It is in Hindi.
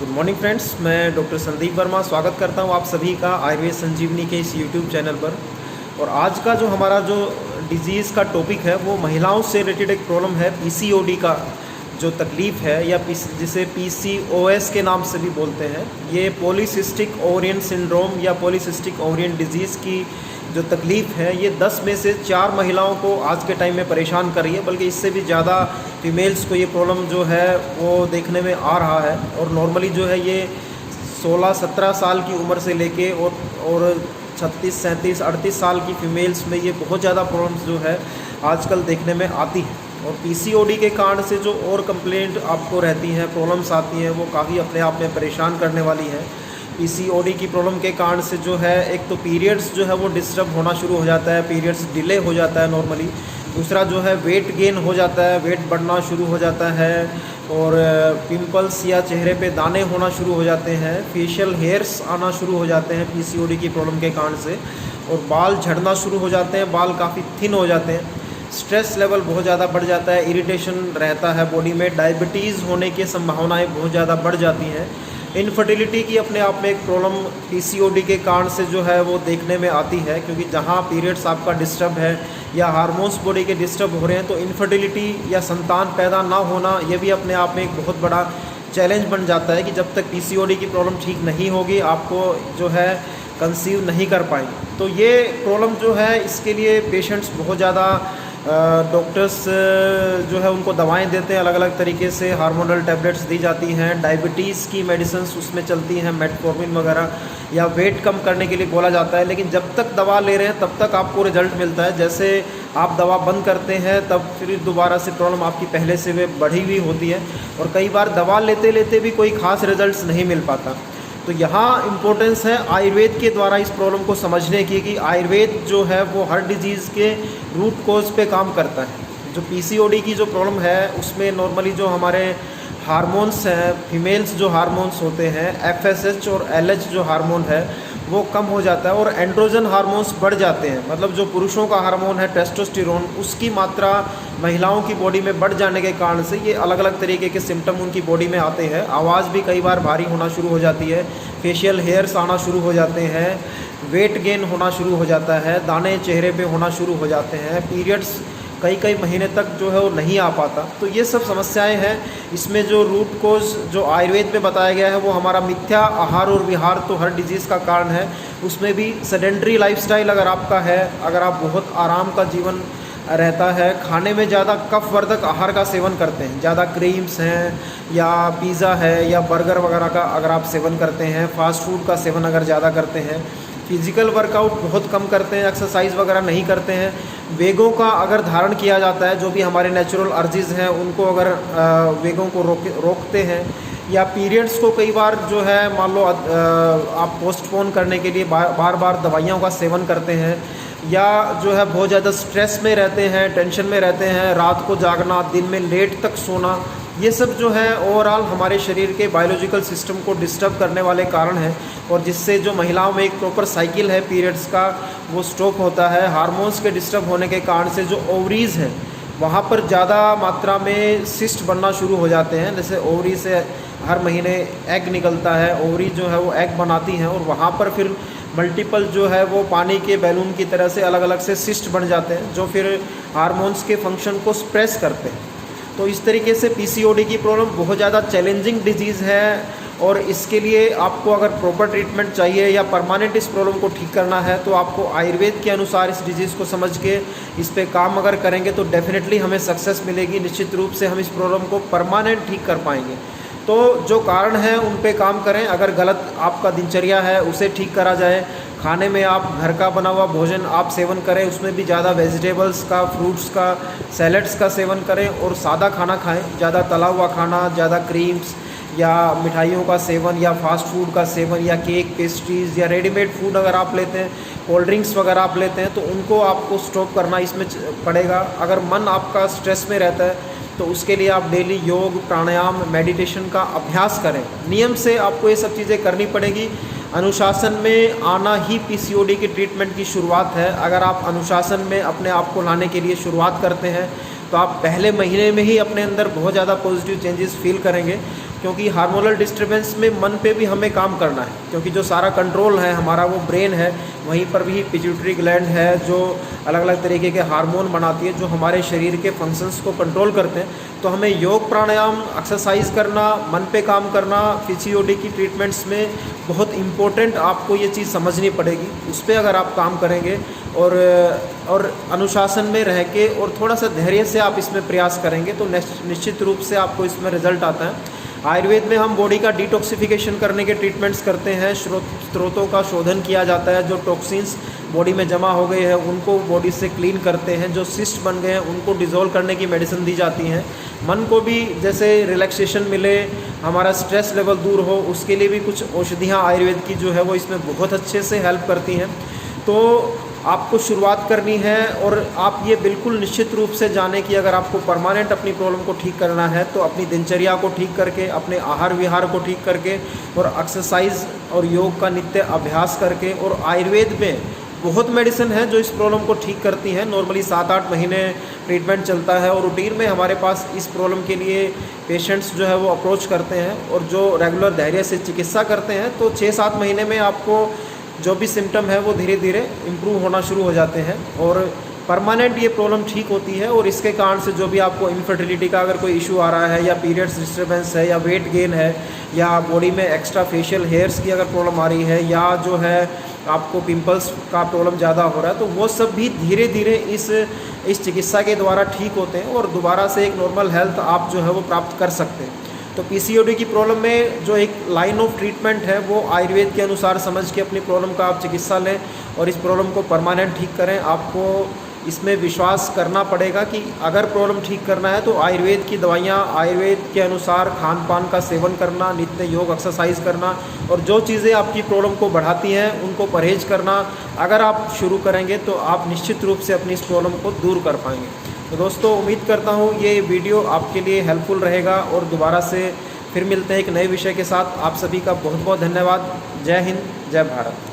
गुड मॉर्निंग फ्रेंड्स, मैं डॉक्टर संदीप वर्मा स्वागत करता हूं आप सभी का आयुर्वेद संजीवनी के इस यूट्यूब चैनल पर। और आज का जो हमारा डिज़ीज़ का टॉपिक है वो महिलाओं से रिलेटेड एक प्रॉब्लम है, पीसीओडी का जो तकलीफ़ है या जिसे पीसीओएस के नाम से भी बोलते हैं। ये पॉलीसिस्टिक ओवरियन सिंड्रोम या पॉलीसिस्टिक ओवरियन डिजीज़ की जो तकलीफ़ है ये 10 में से 4 महिलाओं को आज के टाइम में परेशान कर रही है, बल्कि इससे भी ज़्यादा फीमेल्स को ये प्रॉब्लम जो है वो देखने में आ रहा है। और नॉर्मली जो है ये 16-17 साल की उम्र से लेके और 36, 37, 38 साल की फ़ीमेल्स में ये बहुत ज़्यादा प्रॉब्लम्स जो है आजकल देखने में आती है। और पीसीओडी के कारण से जो और कंप्लेंट आपको रहती हैं, प्रॉब्लम्स आती हैं, वो काफ़ी अपने आप में परेशान करने वाली है। पीसीओडी की प्रॉब्लम के कारण से जो है एक तो पीरियड्स जो है वो डिस्टर्ब होना शुरू हो जाता है, पीरियड्स डिले हो जाता है नॉर्मली। दूसरा जो है वेट गेन हो जाता है, वेट बढ़ना शुरू हो जाता है, और पिंपल्स या चेहरे पे दाने होना शुरू हो जाते हैं, फेशियल हेयर्स आना शुरू हो जाते हैं पीसीओडी की प्रॉब्लम के कारण से, और बाल झड़ना शुरू हो जाते हैं, बाल काफ़ी थिन हो जाते हैं, स्ट्रेस लेवल बहुत ज़्यादा बढ़ जाता है, इरिटेशन रहता है बॉडी में, डायबिटीज़ होने की संभावनाएँ बहुत ज़्यादा बढ़ जाती हैं। इनफर्टिलिटी की अपने आप में एक प्रॉब्लम पीसीओडी के कारण से जो है वो देखने में आती है, क्योंकि जहाँ पीरियड्स आपका डिस्टर्ब है या हार्मोन्स बॉडी के डिस्टर्ब हो रहे हैं तो इनफर्टिलिटी या संतान पैदा ना होना ये भी अपने आप में एक बहुत बड़ा चैलेंज बन जाता है कि जब तक पीसीओडी की प्रॉब्लम ठीक नहीं होगी आपको जो है कंसीव नहीं कर पाएंगे। तो ये प्रॉब्लम जो है इसके लिए पेशेंट्स बहुत ज़्यादा डॉक्टर्स जो है उनको दवाएं देते हैं, अलग अलग तरीके से हार्मोनल टैबलेट्स दी जाती हैं, डायबिटीज़ की मेडिसिन्स उसमें चलती हैं, मेटफॉर्मिन वगैरह, या वेट कम करने के लिए बोला जाता है। लेकिन जब तक दवा ले रहे हैं तब तक आपको रिजल्ट मिलता है, जैसे आप दवा बंद करते हैं तब फिर दोबारा से प्रॉब्लम आपकी पहले से वे बढ़ी हुई होती है, और कई बार दवा लेते लेते भी कोई ख़ास रिजल्ट नहीं मिल पाता। तो यहाँ इम्पोर्टेंस है आयुर्वेद के द्वारा इस प्रॉब्लम को समझने की कि आयुर्वेद जो है वो हर डिजीज़ के रूट कोज पे काम करता है। जो पीसीओडी की जो प्रॉब्लम है उसमें नॉर्मली जो हमारे हार्मोन्स हैं, फीमेल्स जो हार्मोन्स होते हैं, एफएसएच और एलएच जो हार्मोन है वो कम हो जाता है, और एंड्रोजन हार्मोन्स बढ़ जाते हैं। मतलब जो पुरुषों का हार्मोन है टेस्टोस्टेरोन, उसकी मात्रा महिलाओं की बॉडी में बढ़ जाने के कारण से ये अलग अलग तरीके के सिम्टम उनकी बॉडी में आते हैं। आवाज़ भी कई बार भारी होना शुरू हो जाती है, फेशियल हेयर्स आना शुरू हो जाते हैं, वेट गेन होना शुरू हो जाता है, दाने चेहरे पे होना शुरू हो जाते हैं, पीरियड्स कई महीने तक जो है वो नहीं आ पाता। तो ये सब समस्याएं हैं। इसमें जो रूट कोज जो आयुर्वेद में बताया गया है वो हमारा मिथ्या आहार और विहार तो हर डिजीज़ का कारण है। उसमें भी सेडेंट्री लाइफस्टाइल अगर आपका है, अगर आप बहुत आराम का जीवन रहता है, खाने में ज़्यादा कफवर्धक आहार का सेवन करते हैं, ज़्यादा क्रीम्स हैं या पिज़्ज़ा है या बर्गर वगैरह का अगर आप सेवन करते हैं, फास्ट फूड का सेवन अगर ज़्यादा करते हैं, फिज़िकल वर्कआउट बहुत कम करते हैं, एक्सरसाइज वगैरह नहीं करते हैं, वेगों का अगर धारण किया जाता है, जो भी हमारे नेचुरल अर्जिज़ हैं उनको अगर वेगों को रोकते हैं, या पीरियड्स को कई बार जो है मान लो आप पोस्टपोन करने के लिए बार बार दवाइयों का सेवन करते हैं, या जो है बहुत ज़्यादा स्ट्रेस में रहते हैं, टेंशन में रहते हैं, रात को जागना, दिन में लेट तक सोना, ये सब जो है ओवरऑल हमारे शरीर के बायोलॉजिकल सिस्टम को डिस्टर्ब करने वाले कारण हैं, और जिससे जो महिलाओं में एक प्रॉपर साइकिल है पीरियड्स का वो स्टॉप होता है। हार्मोन्स के डिस्टर्ब होने के कारण से जो ओवरीज़ हैं वहाँ पर ज़्यादा मात्रा में सिस्ट बनना शुरू हो जाते हैं। जैसे ओवरी से हर महीने एग निकलता है, ओवरी जो है वो एग बनाती हैं, और वहाँ पर फिर मल्टीपल जो है वो पानी के बैलून की तरह से अलग अलग से सिस्ट बन जाते हैं, जो फिर हार्मोन्स के फंक्शन को सप्रेस करते हैं। तो इस तरीके से पीसीओडी की प्रॉब्लम बहुत ज़्यादा चैलेंजिंग डिजीज़ है, और इसके लिए आपको अगर प्रॉपर ट्रीटमेंट चाहिए या परमानेंट इस प्रॉब्लम को ठीक करना है तो आपको आयुर्वेद के अनुसार इस डिजीज़ को समझ के इस पे काम अगर करेंगे तो डेफिनेटली हमें सक्सेस मिलेगी। निश्चित रूप से हम इस प्रॉब्लम को परमानेंट ठीक कर पाएंगे। तो जो कारण हैं उन पे काम करें। अगर गलत आपका दिनचर्या है उसे ठीक करा जाए, खाने में आप घर का बना हुआ भोजन आप सेवन करें, उसमें भी ज़्यादा वेजिटेबल्स का, फ्रूट्स का, सैलड्स का सेवन करें, और सादा खाना खाएं। ज़्यादा तला हुआ खाना, ज़्यादा क्रीम्स या मिठाइयों का सेवन या फास्ट फूड का सेवन या केक, पेस्ट्रीज़ या रेडीमेड फूड अगर आप लेते हैं, कोल्ड ड्रिंक्स वगैरह आप लेते हैं, तो उनको आपको स्टॉप करना इसमें पड़ेगा। अगर मन आपका स्ट्रेस में रहता है तो उसके लिए आप डेली योग, प्राणायाम, मेडिटेशन का अभ्यास करें। नियम से आपको ये सब चीज़ें करनी पड़ेगी। अनुशासन में आना ही पीसीओडी की ट्रीटमेंट की शुरुआत है। अगर आप अनुशासन में अपने आप को लाने के लिए शुरुआत करते हैं तो आप पहले महीने में ही अपने अंदर बहुत ज़्यादा पॉजिटिव चेंजेस फील करेंगे, क्योंकि हार्मोनल डिस्टर्बेंस में मन पे भी हमें काम करना है, क्योंकि जो सारा कंट्रोल है हमारा वो ब्रेन है, वहीं पर भी पिट्यूटरी ग्लैंड है जो अलग अलग तरीके के हार्मोन बनाती है जो हमारे शरीर के फंक्शंस को कंट्रोल करते हैं। तो हमें योग प्राणायाम एक्सरसाइज करना, मन पे काम करना पीसीओडी की ट्रीटमेंट्स में बहुत इम्पोर्टेंट आपको ये चीज़ समझनी पड़ेगी। उस पर अगर आप काम करेंगे और अनुशासन में रह के और थोड़ा सा धैर्य से आप इसमें प्रयास करेंगे तो निश्चित रूप से आपको इसमें रिजल्ट आता है। आयुर्वेद में हम बॉडी का डिटॉक्सिफिकेशन करने के ट्रीटमेंट्स करते हैं, स्रोतों का शोधन किया जाता है, जो टॉक्सिन्स बॉडी में जमा हो गए हैं उनको बॉडी से क्लीन करते हैं, जो सिस्ट बन गए हैं उनको डिज़ोल्व करने की मेडिसिन दी जाती हैं। मन को भी जैसे रिलैक्सेशन मिले, हमारा स्ट्रेस लेवल दूर हो, उसके लिए भी कुछ औषधियाँ आयुर्वेद की जो है वो इसमें बहुत अच्छे से हेल्प करती हैं। तो आपको शुरुआत करनी है और आप ये बिल्कुल निश्चित रूप से जानें कि अगर आपको परमानेंट अपनी प्रॉब्लम को ठीक करना है तो अपनी दिनचर्या को ठीक करके, अपने आहार विहार को ठीक करके और एक्सरसाइज और योग का नित्य अभ्यास करके, और आयुर्वेद में बहुत मेडिसिन है जो इस प्रॉब्लम को ठीक करती हैं। नॉर्मली 7-8 महीने ट्रीटमेंट चलता है और रूटीन में हमारे पास इस प्रॉब्लम के लिए पेशेंट्स जो है वो अप्रोच करते हैं और जो रेगुलर धैर्य से चिकित्सा करते हैं तो 6-7 महीने में आपको जो भी सिम्टम है वो धीरे धीरे इम्प्रूव होना शुरू हो जाते हैं और परमानेंट ये प्रॉब्लम ठीक होती है। और इसके कारण से जो भी आपको इनफर्टिलिटी का अगर कोई इशू आ रहा है या पीरियड्स डिस्टर्बेंस है या वेट गेन है या बॉडी में एक्स्ट्रा फेशियल हेयर्स की अगर प्रॉब्लम आ रही है या जो है आपको पिंपल्स का प्रॉब्लम ज़्यादा हो रहा है तो वो सब भी धीरे धीरे इस चिकित्सा के द्वारा ठीक होते हैं और दोबारा से एक नॉर्मल हेल्थ आप जो है वो प्राप्त कर सकते हैं। तो पीसीओडी की प्रॉब्लम में जो एक लाइन ऑफ ट्रीटमेंट है वो आयुर्वेद के अनुसार समझ के अपनी प्रॉब्लम का आप चिकित्सा लें और इस प्रॉब्लम को परमानेंट ठीक करें। आपको इसमें विश्वास करना पड़ेगा कि अगर प्रॉब्लम ठीक करना है तो आयुर्वेद की दवाइयाँ, आयुर्वेद के अनुसार खान पान का सेवन करना, नित्य योग एक्सरसाइज करना और जो चीज़ें आपकी प्रॉब्लम को बढ़ाती हैं उनको परहेज करना अगर आप शुरू करेंगे तो आप निश्चित रूप से अपनी इस प्रॉब्लम को दूर कर पाएंगे। तो दोस्तों उम्मीद करता हूँ ये वीडियो आपके लिए हेल्पफुल रहेगा और दोबारा से फिर मिलते हैं एक नए विषय के साथ। आप सभी का बहुत बहुत धन्यवाद। जय हिंद, जय भारत।